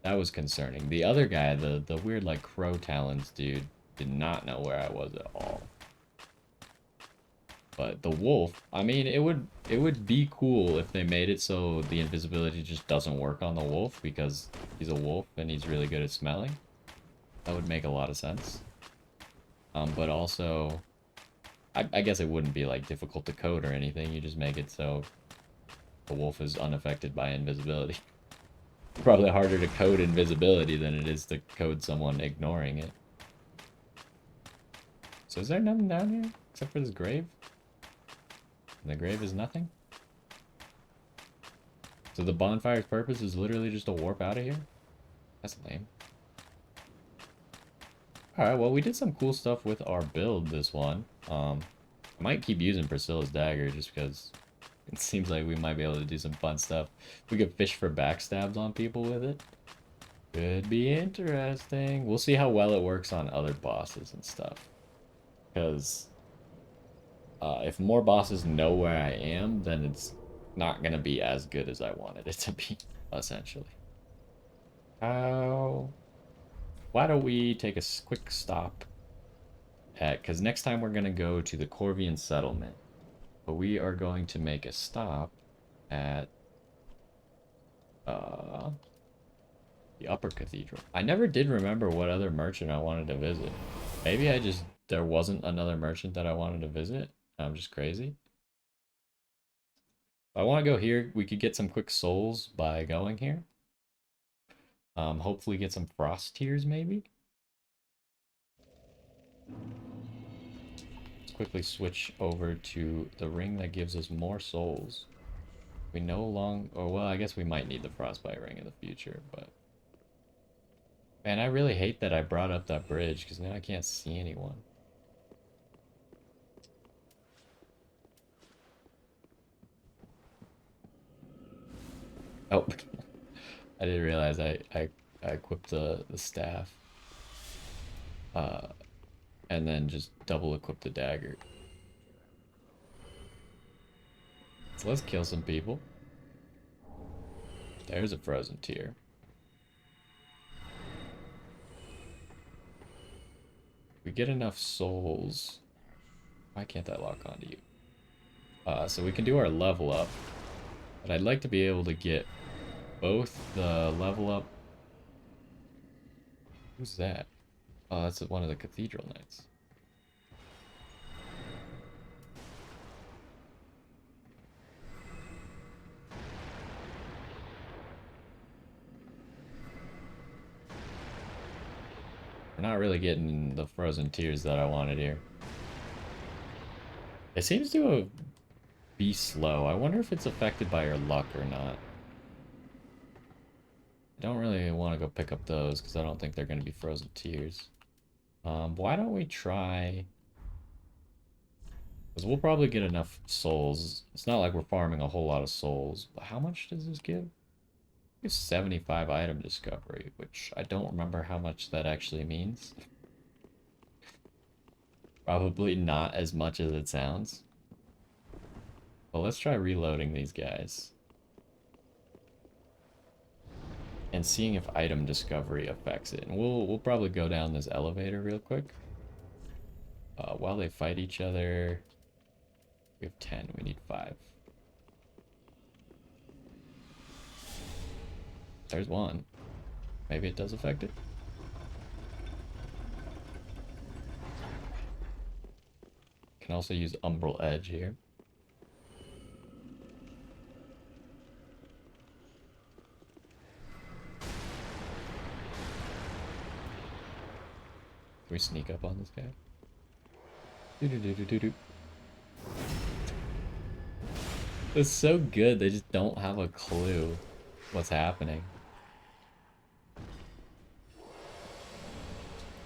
That was concerning. The other guy, the weird, like, crow talons dude, did not know where I was at all. But the wolf, I mean, it would be cool if they made it so the invisibility just doesn't work on the wolf because he's a wolf and he's really good at smelling. That would make a lot of sense. But also, I guess it wouldn't be, like, difficult to code or anything. You just make it so the wolf is unaffected by invisibility. Probably harder to code invisibility than it is to code someone ignoring it. So is there nothing down here except for this grave? And the grave is nothing? So the bonfire's purpose is literally just to warp out of here? That's lame. Alright, well, we did some cool stuff with our build this one. I might keep using Priscilla's dagger just because it seems like we might be able to do some fun stuff. We could fish for backstabs on people with it. Could be interesting. We'll see how well it works on other bosses and stuff. Because if more bosses know where I am, then it's not going to be as good as I wanted it to be, essentially. Why don't we take a quick stop at... Because next time we're going to go to the Corvian settlement. But we are going to make a stop at the Upper Cathedral. I never did remember what other merchant I wanted to visit. Maybe there wasn't another merchant that I wanted to visit. I'm just crazy. If I want to go here, we could get some quick souls by going here. Hopefully get some frost tears, maybe. Let's quickly switch over to the ring that gives us more souls. We no longer... Or, well, I guess we might need the frostbite ring in the future, but... Man, I really hate that I brought up that bridge, because now I can't see anyone. Oh, I didn't realize I equipped the staff. And then just double equip the dagger. So let's kill some people. There's a frozen tear. We get enough souls. Why can't I lock onto you? So we can do our level up. But I'd like to be able to get both the level up. Who's that? Oh, that's one of the cathedral knights. We're not really getting the frozen tears that I wanted here. It seems to be slow. I wonder if it's affected by your luck or not. I don't really want to go pick up those because I don't think they're going to be frozen tears. Why don't we try... Because we'll probably get enough souls. It's not like we're farming a whole lot of souls. But how much does this give? It's 75 item discovery, which I don't remember how much that actually means. Probably not as much as it sounds. Well, let's try reloading these guys. and seeing if item discovery affects it. And we'll probably go down this elevator real quick. While they fight each other, we have 10. We need 5. There's 1. Maybe it does affect it. Can also use Umbral Edge here. Can we sneak up on this guy? Doo-doo-doo-doo-doo-doo. It's so good, they just don't have a clue what's happening.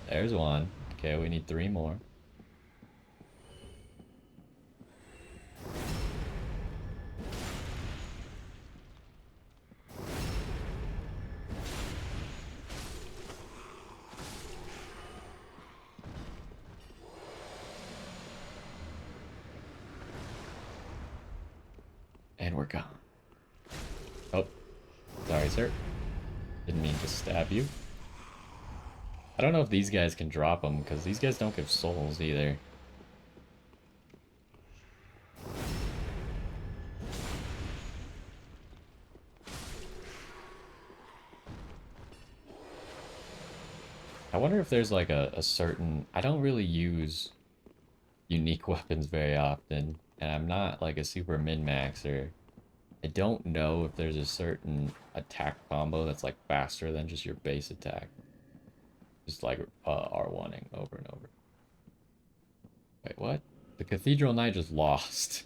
There's 1. Okay, we need 3 more. And we're gone. Oh, sorry, sir. Didn't mean to stab you. I don't know if these guys can drop them, because these guys don't give souls either. I wonder if there's like a certain... I don't really use unique weapons very often, and I'm not like a super min-maxer. I don't know if there's a certain attack combo that's like faster than just your base attack. Just like R1ing over and over. Wait, what? The Cathedral Knight just lost.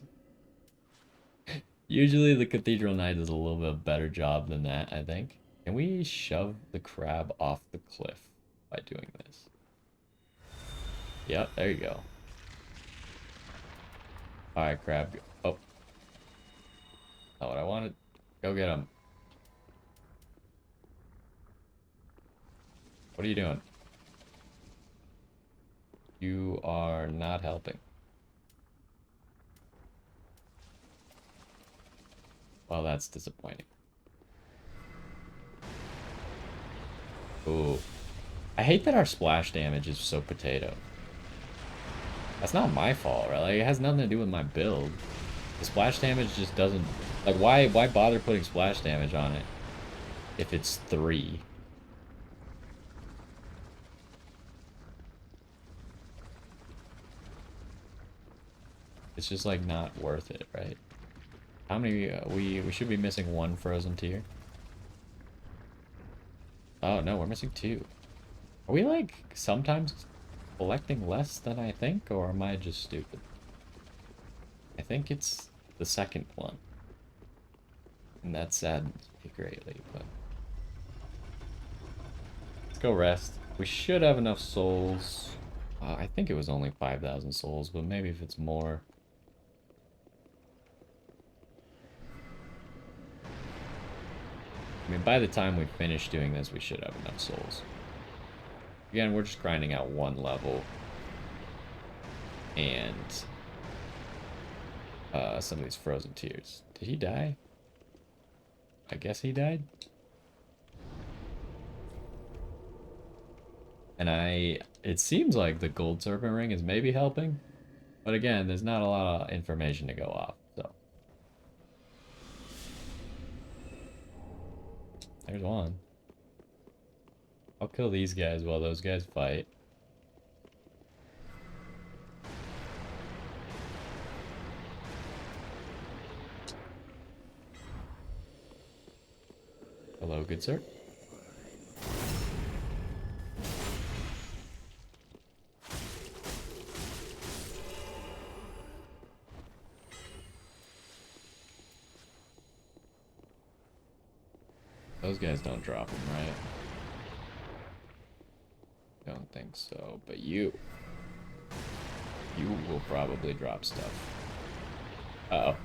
Usually the Cathedral Knight does a little bit better job than that, I think. Can we shove the crab off the cliff by doing this? Yep, there you go. Alright, crab. Oh. Not what I wanted. Go get him. What are you doing? You are not helping. Well, that's disappointing. Ooh. I hate that our splash damage is so potato. That's not my fault, right? Like, it has nothing to do with my build. The splash damage just doesn't... Like, why bother putting splash damage on it if it's 3? It's just, like, not worth it, right? How many... we should be missing 1 frozen tier. Oh, no, we're missing 2. Are we, like, sometimes collecting less than I think, or am I just stupid? I think it's the second one. And that saddens me greatly, but... Let's go rest. We should have enough souls. I think it was only 5,000 souls, but maybe if it's more... I mean, by the time we finish doing this, we should have enough souls. Again, we're just grinding out 1 level. And... some of these frozen tiers. Did he die? I guess he died. And it seems like the gold serpent ring is maybe helping. But again, there's not a lot of information to go off, so. There's 1. I'll kill these guys while those guys fight. Hello, good sir. Those guys don't drop them, right? Don't think so, but you will probably drop stuff. Uh-oh.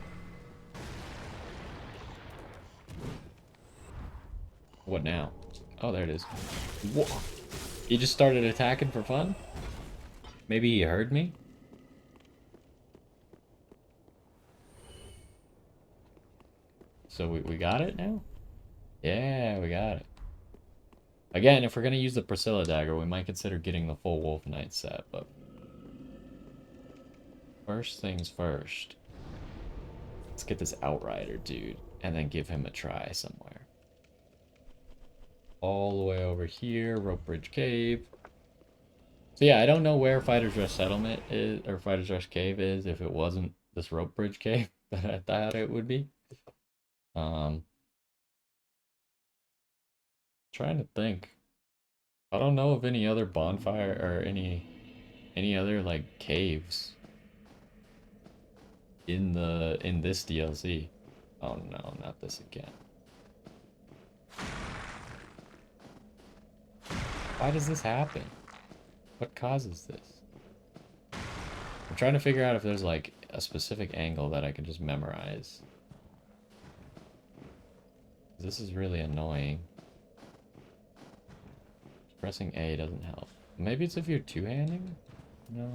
What now? Oh, there it is. Whoa. He just started attacking for fun? Maybe he heard me? So we got it now? Yeah, we got it. Again, if we're gonna use the Priscilla dagger, we might consider getting the full Wolf Knight set, but first things first. Let's get this Outrider dude, and then give him a try somewhere. All the way over here, Rope Bridge Cave. So yeah, I don't know where Fighter's Rush Settlement is, or Fighter's Rush Cave is, if it wasn't this Rope Bridge Cave that I thought it would be. Trying to think. I don't know of any other bonfire or any other like caves in this DLC. Oh no, not this again. Why does this happen? What causes this? I'm trying to figure out if there's like a specific angle that I can just memorize. This is really annoying. Pressing A doesn't help. Maybe it's if you're two-handing? No.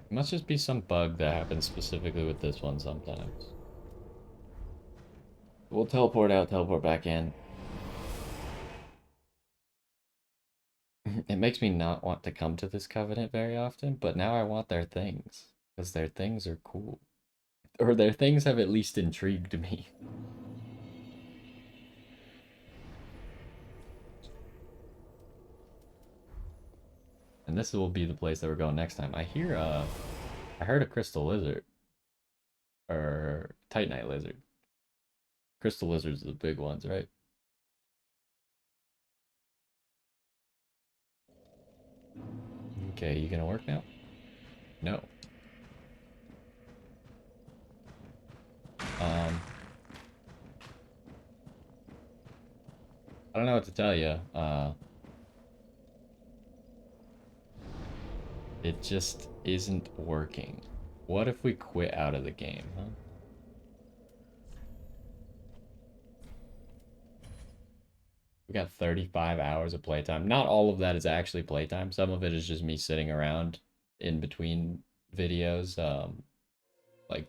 It must just be some bug that happens specifically with this one sometimes. We'll teleport out, teleport back in. It makes me not want to come to this covenant very often, but now I want their things. Because their things are cool. Or their things have at least intrigued me. And this will be the place that we're going next time. I heard a crystal lizard. Or Titanite lizard. Crystal lizards are the big ones, right? Okay, you gonna work now? No. I don't know what to tell you. It just isn't working. What if we quit out of the game, huh? We got 35 hours of playtime. Not all of that is actually playtime. Some of it is just me sitting around in between videos, like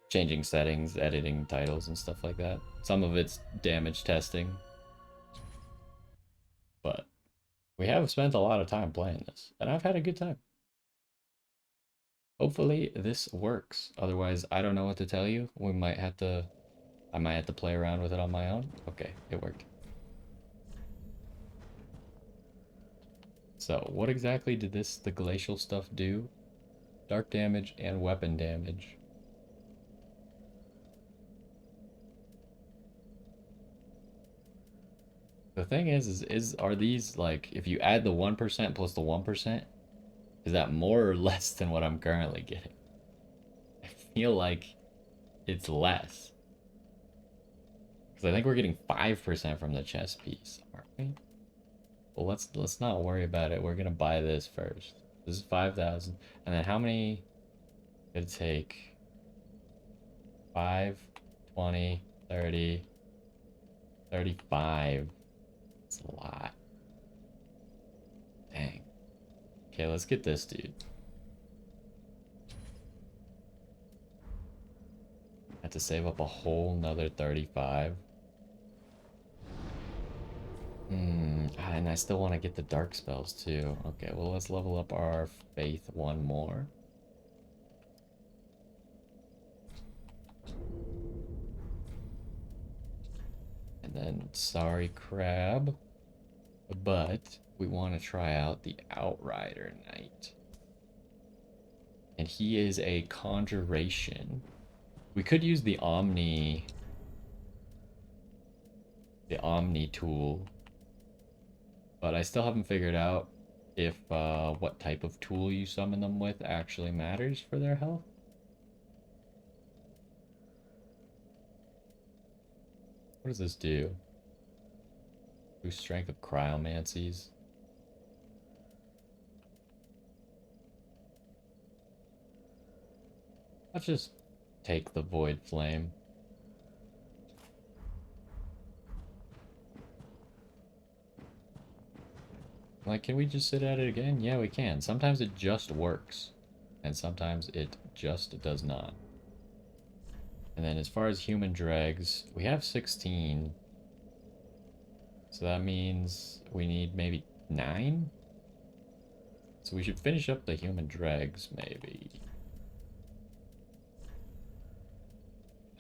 changing settings, editing titles and stuff like that. Some of it's damage testing. But we have spent a lot of time playing this, and I've had a good time. Hopefully this works. Otherwise, I don't know what to tell you. I might have to play around with it on my own. Okay, it worked. So, what exactly did the glacial stuff do? Dark damage and weapon damage. The thing is are these like, if you add the 1% plus the 1%, is that more or less than what I'm currently getting? I feel like it's less. Because I think we're getting 5% from the chess piece, aren't we? Well, let's not worry about it. We're gonna buy this first. This is 5,000. And then how many did it take? 5, 20, 30, 35. That's a lot. Dang. Okay, let's get this dude. Had to save up a whole nother 35. And I still want to get the dark spells too. Okay, well, let's level up our faith one more. And then, sorry, crab. But we want to try out the Outrider Knight. And he is a conjuration. We could use the Omni tool. But I still haven't figured out if what type of tool you summon them with actually matters for their health. What does this do? Boost strength of cryomancies. Let's just take the void flame. Like, can we just sit at it again? Yeah, we can. Sometimes it just works. and sometimes it just does not. And then as far as human dregs, we have 16. So that means we need maybe 9? So we should finish up the human dregs, maybe.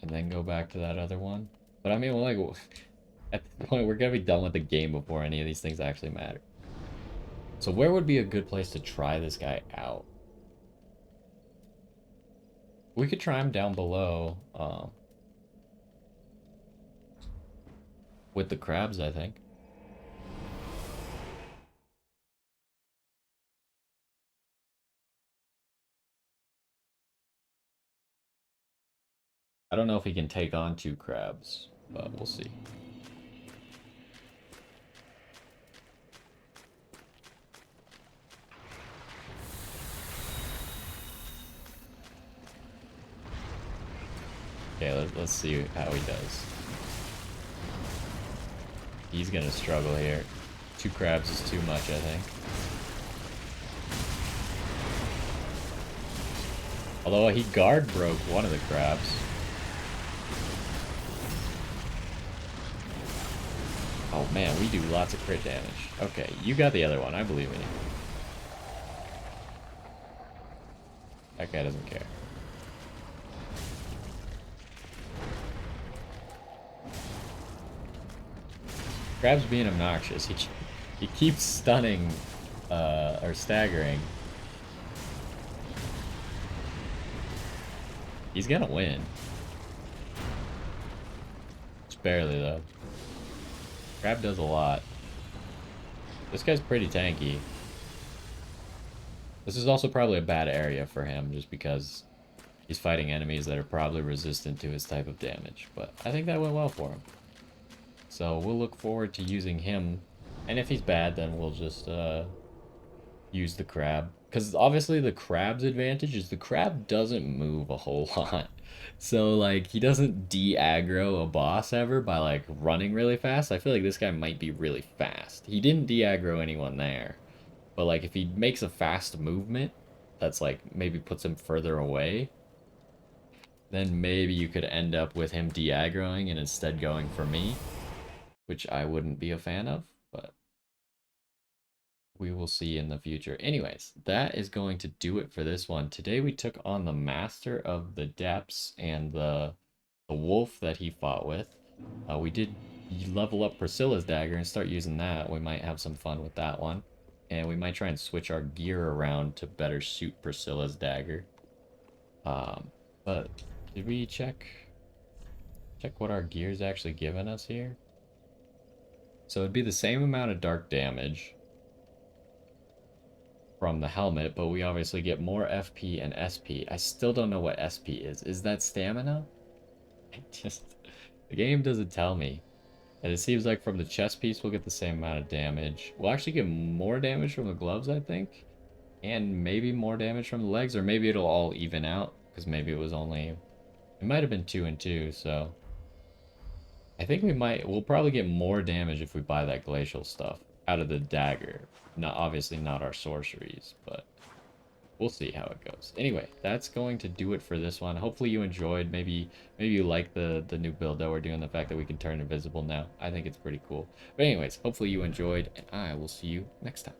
And then go back to that other one. But I mean, like, at this point, we're gonna be done with the game before any of these things actually matter. So where would be a good place to try this guy out? We could try him down below, with the crabs, I think. I don't know if he can take on 2 crabs, but we'll see. Okay, let's see how he does. He's gonna struggle here. 2 crabs is too much, I think. Although he guard broke one of the crabs. Oh man, we do lots of crit damage. Okay, you got the other one. I believe in you. That guy doesn't care. Crab's being obnoxious. He keeps stunning, or staggering. He's gonna win. Just barely, though. Crab does a lot. This guy's pretty tanky. This is also probably a bad area for him, just because he's fighting enemies that are probably resistant to his type of damage. But I think that went well for him. So we'll look forward to using him. And if he's bad, then we'll just use the crab. Because obviously the crab's advantage is the crab doesn't move a whole lot. So, like, he doesn't de-aggro a boss ever by, like, running really fast. I feel like this guy might be really fast. He didn't de-aggro anyone there. But, like, if he makes a fast movement that's, like, maybe puts him further away, then maybe you could end up with him de-aggroing and instead going for me, which I wouldn't be a fan of, but we will see in the future. Anyways, that is going to do it for this one. Today we took on the Master of the Depths and the wolf that he fought with. We did level up Priscilla's dagger and start using that. We might have some fun with that one. And we might try and switch our gear around to better suit Priscilla's dagger. But did we check what our gear's actually giving us here? So it'd be the same amount of dark damage from the helmet, but we obviously get more FP and SP. I still don't know what SP is. Is that stamina? The game doesn't tell me. And it seems like from the chest piece, we'll get the same amount of damage. We'll actually get more damage from the gloves, I think. And maybe more damage from the legs, or maybe it'll all even out. Because maybe it was only... It might have been 2 and 2, so... I think we'll probably get more damage if we buy that glacial stuff out of the dagger. Not obviously not our sorceries, but we'll see how it goes. Anyway, that's going to do it for this one. Hopefully you enjoyed. Maybe you like the new build that we're doing, the fact that we can turn invisible now. I think it's pretty cool. But anyways, hopefully you enjoyed, and I will see you next time.